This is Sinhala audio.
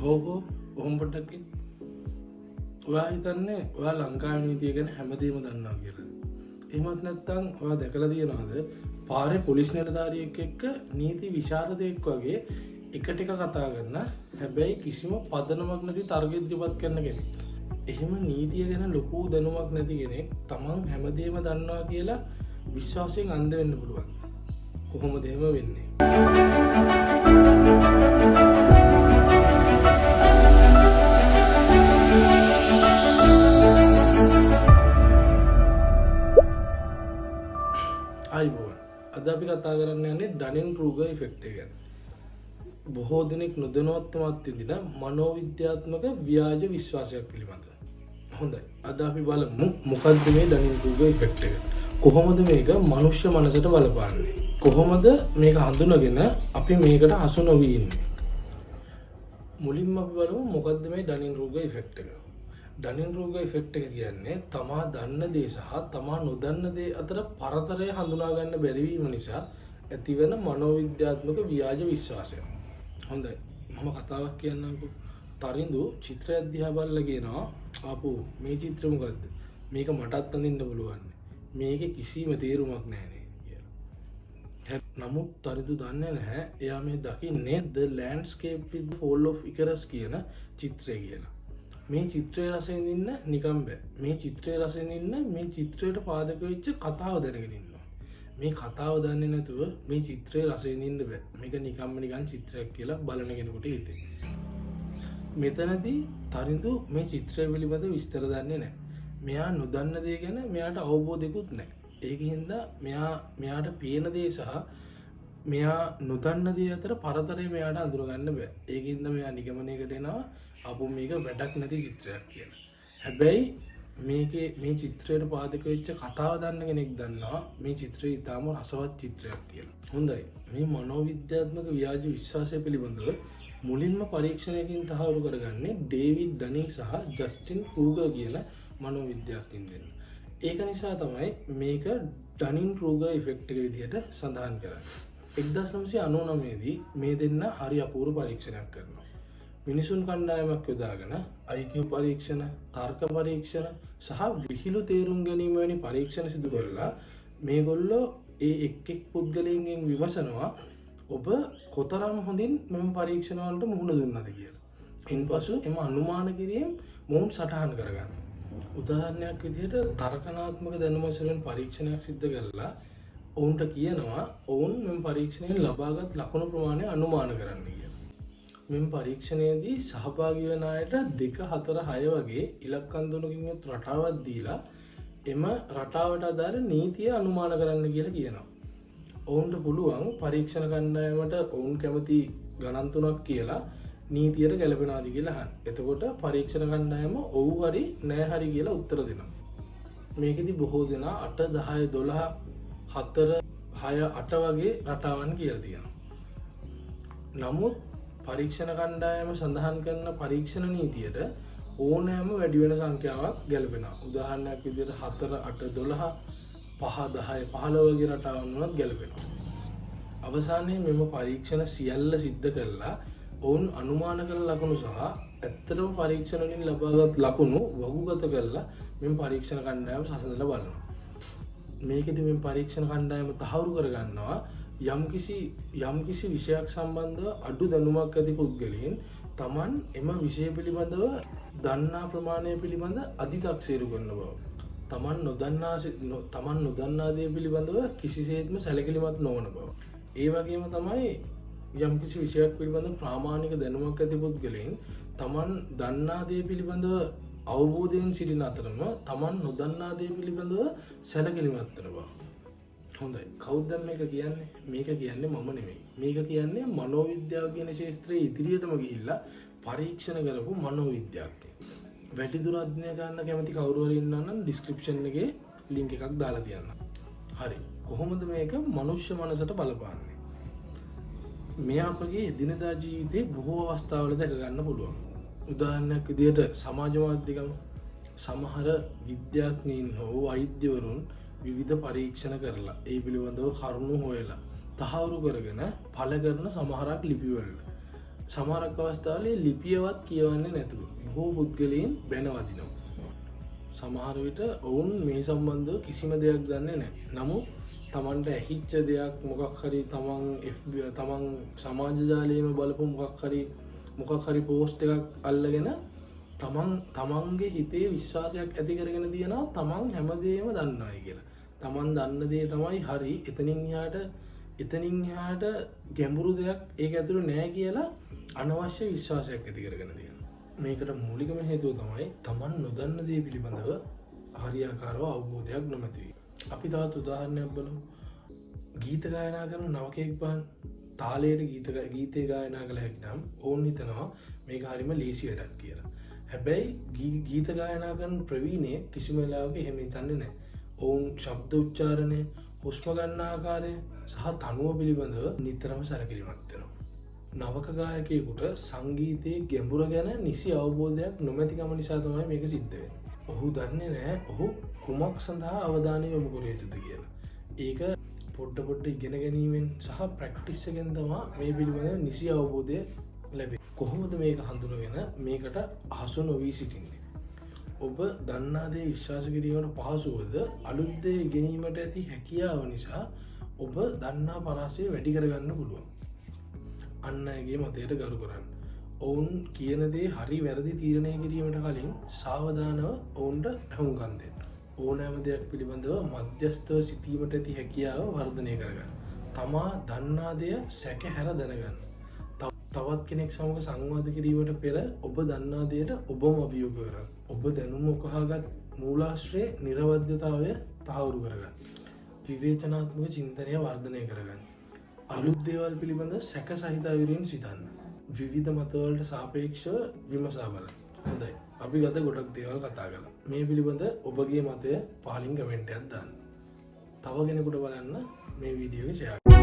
ඕක ඔහොම පොඩ්ඩක් ඔයා හිතන්නේ ඔයා ලංකාවේ නීතිය ගැන හැමදේම දන්නවා කියලා. එහෙමත් නැත්නම් ඔයා දැකලා තියෙනවද පාරේ පොලිස් නිලධාරියෙක් එක්ක නීති විශාරදයෙක් වගේ එකට එක කතා කරන හැබැයි කිසිම පදනමක් නැති තර්ක ඉදිරිපත් කරන කෙනෙක්. එහෙම නීතිය ගැන ලොකු දැනුමක් නැති කෙනෙක් තමන් හැමදේම දන්නවා කියලා විශ්වාසයෙන් අන්ධ වෙන්න පුළුවන්. කොහොමද එහෙම වෙන්නේ? අද අපි කතා කරන්න යන්නේ ඩනින්-රූගර් ඉෆෙක්ට් එක ගැන. බොහෝ දෙනෙක් නොදැනුවත්වමත් විඳින මනෝවිද්‍යාත්මක ව්‍යාජ විශ්වාසයක් පිළිබඳව. හොඳයි. අද අපි බලමු මොකක්ද මේ ඩනින්-රූගර් ඉෆෙක්ට් එක. කොහොමද මේක මනුෂ්‍ය මනසට බලපාන්නේ? කොහොමද මේක හඳුනගෙන අපි මේකට හසු නොවී ඉන්නේ? මුලින්ම අපි බලමු මොකක්ද මේ ඩනින්-රූගර් ඉෆෙක්ට් එක. ඩනින්-රූගර් ඉෆෙක්ට් එක කියන්නේ තමා දන්න දේ සහ තමා නොදන්න දේ අතර පරතරය හඳුනා ගන්න බැරි වීම නිසා ඇතිවන මනෝවිද්‍යාත්මක ව්‍යාජ විශ්වාසය. හොඳයි. මම කතාවක් කියන්නම්කෝ. තරිඳු චිත්‍රයක් දිහා බලලා කියනවා ආපෝ මේ චිත්‍රය මොකද්ද? මේක මටත් අඳින්න පුළුවන්. මේකේ කිසිම තේරුමක් නැහැ කියලා. නමුත් තරිඳු දන්නේ නැහැ එයා මේ දකින්නේ The Landscape with the Fall of Icarus කියන චිත්‍රය කියලා. මේ චිත්‍රයේ රස විඳින්න නිකම් බෑ. මේ චිත්‍රයේ රස විඳින්න මේ චිත්‍රයට පාදක වෙච්ච කතාව දැනගෙන ඉන්න ඕනේ. මේ කතාව දන්නේ නැතුව මේ චිත්‍රයේ රස විඳින්න බෑ. මේක නිකන් චිත්‍රයක් කියලා බලන කෙනෙකුට හිතේ. මෙතනදී තරිඳු මේ චිත්‍රය පිළිබඳව විස්තර දන්නේ නැහැ. මෙයා නොදන්න දේ ගැන මෙයාට අවබෝධයක්වත් නැහැ. ඒකින්ද මෙයාට පේන දේ සහ මෙයා නොදන්න දේ අතර පරතරය මෙයාට අඳුරගන්න බෑ. ඒකින්ද මෙයා නිගමනයකට එනවා අපෝ මේක වැඩක් නැති චිත්‍රයක් කියලා. හැබැයි මේ චිත්‍රයට පාදක වෙච්ච කතාව දන්න කෙනෙක් දන්නවා මේ චිත්‍රය ඉතාම රසවත් චිත්‍රයක් කියලා. හොඳයි. මේ මනෝවිද්‍යාත්මක ව්‍යාජ විශ්වාසය පිළිබඳව මුලින්ම පරීක්ෂණයකින් තහවුරු කරගන්නේ ඩේවිඩ් ඩනින් සහ ජස්ටින් රූගර් කියන මනෝවිද්‍යාඥයින් දෙන්න. ඒක නිසා තමයි මේක ඩනින්-රූගර් ඉෆෙක්ට් එක විදිහට සඳහන් කරන්නේ. 1999 දී මේ දෙන්න හරි අපූර්ව පරීක්ෂණයක් කරනවා. මිනිසුන් කණ්ඩායමක් යොදාගෙන IQ පරීක්ෂණ, තර්ක පරීක්ෂණ සහ විහිළු තේරුම් ගැනීම වැනි පරීක්ෂණ සිදු කරලා මේගොල්ලෝ ඒ එක් පුද්ගලයන්ගෙන් විමසනවා ඔබ කොතරම් හොඳින් මෙම පරීක්ෂණ වලට මුහුණ දුන්නද කියලා. ඉන්පසු එම අනුමාන කිරීම මොවුන් සටහන් කරගන්න. උදාහරණයක් විදිහට තර්කනාත්මක දැනුම වලින් පරීක්ෂණයක් සිදු කරලා ඔවුන්ට කියනවා ඔවුන් මෙම පරීක්ෂණයෙන් ලබාගත් ලකුණු ප්‍රමාණය අනුමාන කරන්න කියලා. මෙම පරීක්ෂණයේදී සහභාගී වන අයට 2, 4, 6 වගේ ඉලක්කම් තුනකින් යුත් රටාවක් දීලා එම රටාවට අදාළ නීතිය අනුමාන කරන්න කියලා කියනවා. ඔවුන්ට පුළුවන් පරීක්ෂණ කණ්ඩායමට ඔවුන් කැමති ගණන් තුනක් කියලා නීතියට ගැලපෙනවාද කියලා අහන්න. එතකොට පරීක්ෂණ කණ්ඩායම ඔව් හරි නෑ හරි කියලා උත්තර දෙනවා. මේකෙදි බොහෝ දෙනා 8, 10, 12, 4, 6, 8 වගේ රටාවන් කියලා තියෙනවා. නමුත් පරීක්ෂණ කණ්ඩායම සඳහන් කරන පරීක්ෂණ නීතියට ඕනෑම වැඩි වෙන සංඛ්‍යාවක් ගැලපෙනවා. උදාහරණයක් විදිහට 4, 8, 12, 5, 10, 15 වගේ රටාවන් වලත් ගැලපෙනවා. අවසානයේ මෙම පරීක්ෂණ සියල්ල සිද්ධ කරලා ඔවුන් අනුමාන කළ ලකුණු සහ ඇත්තටම පරීක්ෂණ වලින් ලබාගත් ලකුණු වගුගත කරලා මෙම පරීක්ෂණ කණ්ඩායම සසඳලා බලනවා. මේකෙදි මේ පරීක්ෂණ කණ්ඩායම තහවුරු කරගන්නවා යම්කිසි විෂයක් සම්බන්ධව අඩු දැනුමක් ඇති පුද්ගලයන් තමන් එම විෂය පිළිබඳව දන්නා ප්‍රමාණය පිළිබඳ අධිතක්සේරු කරන බව. තමන් නොදන්නා දේ පිළිබඳව කිසිසේත්ම සැලකිලිමත් නොවන බව. ඒ වගේම තමයි යම්කිසි විෂයක් පිළිබඳ ප්‍රාමාණික දැනුමක් ඇති පුද්ගලයන් තමන් දන්නා දේ පිළිබඳව අවබෝධයෙන් සිටින අතරම තමන් නොදන්නා දේ පිළිබඳව සැලකිලිමත් වෙන බව. හොඳයි. කවුද මේක කියන්නේ? මේක කියන්නේ මම නෙමෙයි. මේක කියන්නේ මනෝවිද්‍යාව කියන ශාස්ත්‍රයේ ඉදිරියටම ගිහිල්ලා පරීක්ෂණ කරපු මනෝවිද්‍යාඥයෙක්. වැඩිදුර අධ්‍යයනය කරන්න කැමති කවුරු හරි ඉන්නවා නම් ඩිස්ක්‍රිප්ෂන් එකේ ලින්ක් එකක් දාලා තියන්න. හරි. කොහොමද මේක මනුෂ්‍ය මනසට බලපාන්නේ? මේ අපගේ එදිනදා ජීවිතේ බොහෝ අවස්ථාවල දැක ගන්න පුළුවන්. උදාහරණයක් විදිහට සමාජ මාධ්‍යකම සමහර විද්‍යාඥයින් හෝ වෛද්‍යවරුන් විවිධ පරීක්ෂණ කරලා ඒ පිළිබඳව කරුණු හොයලා තහවුරු කරගෙන පළ කරන සමහරක් ලිපිවල සමහරක් අවස්ථාවල ලිපියවත් කියවන්නේ නැතුව බොහෝ පුද්ගලයන් බැනවදිනවා. සමහර විට ඔවුන් මේ සම්බන්ධව කිසිම දෙයක් දන්නේ නැහැ. නමුත් තමන්ට ඇහිච්ච දෙයක් මොකක් හරි තමන් සමාජ ජාලයේම බලපු මොකක් හරි පෝස්ට් එකක් අල්ලගෙන තමන්ගේ හිතේ විශ්වාසයක් ඇති කරගෙන දිනවා තමන් හැමදේම දන්නවයි කියලා. තමන් දන්න දේ තමයි හරි. එතනින් එහාට ගැඹුරු දෙයක් ඒක ඇතුළේ නැහැ කියලා අනවශ්‍ය විශ්වාසයක් ඇති කරගෙන තියෙනවා. මේකට මූලිකම හේතුව තමයි තමන් නොදන්න දේ පිළිබඳව හරියාකාරව අවබෝධයක් නොමැති වීම. අපි තවත් උදාහරණයක් බලමු. ගීත ගායනා කරන නවකෙක් බන් තාලයට ගීතය ගායනා කළ හැකි නම් ඔවුන් හිතනවා මේක හරිම ලේසි වැඩක් කියලා. හැබැයි ගීත ගායනා කරන ප්‍රවීණයෙක් කිසිම වෙලාවක එහෙම හිතන්නේ නැහැ. ඔවුන් ශබ්ද උච්චාරණය, හුස්ම ගන්න ආකාරය සහ තනුව පිළිබඳව නිතරම සැලකිලිමත් වෙනවා. නවක ගායකයෙකුට සංගීතයේ ගැඹුර ගැන නිසි අවබෝධයක් නොමැතිකම නිසා තමයි මේක සිද්ධ වෙන්නේ. ඔහු දන්නේ නැහැ ඔහු කුමක් සඳහා අවධානය යොමු කර යුතුද කියලා. ඒක පොඩ්ඩ ඉගෙන ගැනීමෙන් සහ ප්‍රැක්ටිස් එකෙන් තමයි මේ පිළිබඳව නිසි අවබෝධය ලැබෙන්නේ. කොහොමද මේක හඳුනගෙන මේකට අහසු නොවී සිටින්නේ? ඔබ දන්නා දේ විශ්වාස කිරීමට පහසුවද අලුත් දේ ඉගෙනීමට ඇති හැකියාව නිසා ඔබ දන්නා පරාසය වැඩි කරගන්න පුළුවන්. අන් අයගේ මතයට ගරු කරන්න. ඔවුන් කියන දේ හරි වැරදි තීරණය කිරීමට කලින් සාවධානව ඔවුන්ට ඇහුම්කන් දෙන්න. ඕනෑම දෙයක් පිළිබඳව මධ්‍යස්ථව සිතීමට ඇති හැකියාව වර්ධනය කරගන්න. තමා දන්නා දෙය සැකහැර දැනගන්න. තවත් කෙනෙක් සමග සංවාද කිරීමට පෙර ඔබ දන්නා දෙයට ඔබම අභියෝග කරන්න. ඔබ දැනුම උකහාගත් මූලාශ්‍රයේ නිර්වද්‍යතාවය තහවුරු කරගන්න. විවේචනාත්මක චින්තනය වර්ධනය කරගන්න. අලුත් දේවල් පිළිබඳ සැක සහිත අයුරින් සිතන්න. විවිධ මතවලට සාපේක්ෂව විමසා බලන්න. හොඳයි. අපි ගත ගොඩක් දේවල් කතා කළා. මේ පිළිබඳ ඔබගේ මතය පහලින් කමෙන්ට් එකක් දාන්න. තව කෙනෙකුට බලන්න මේ වීඩියෝ එක ෂෙයා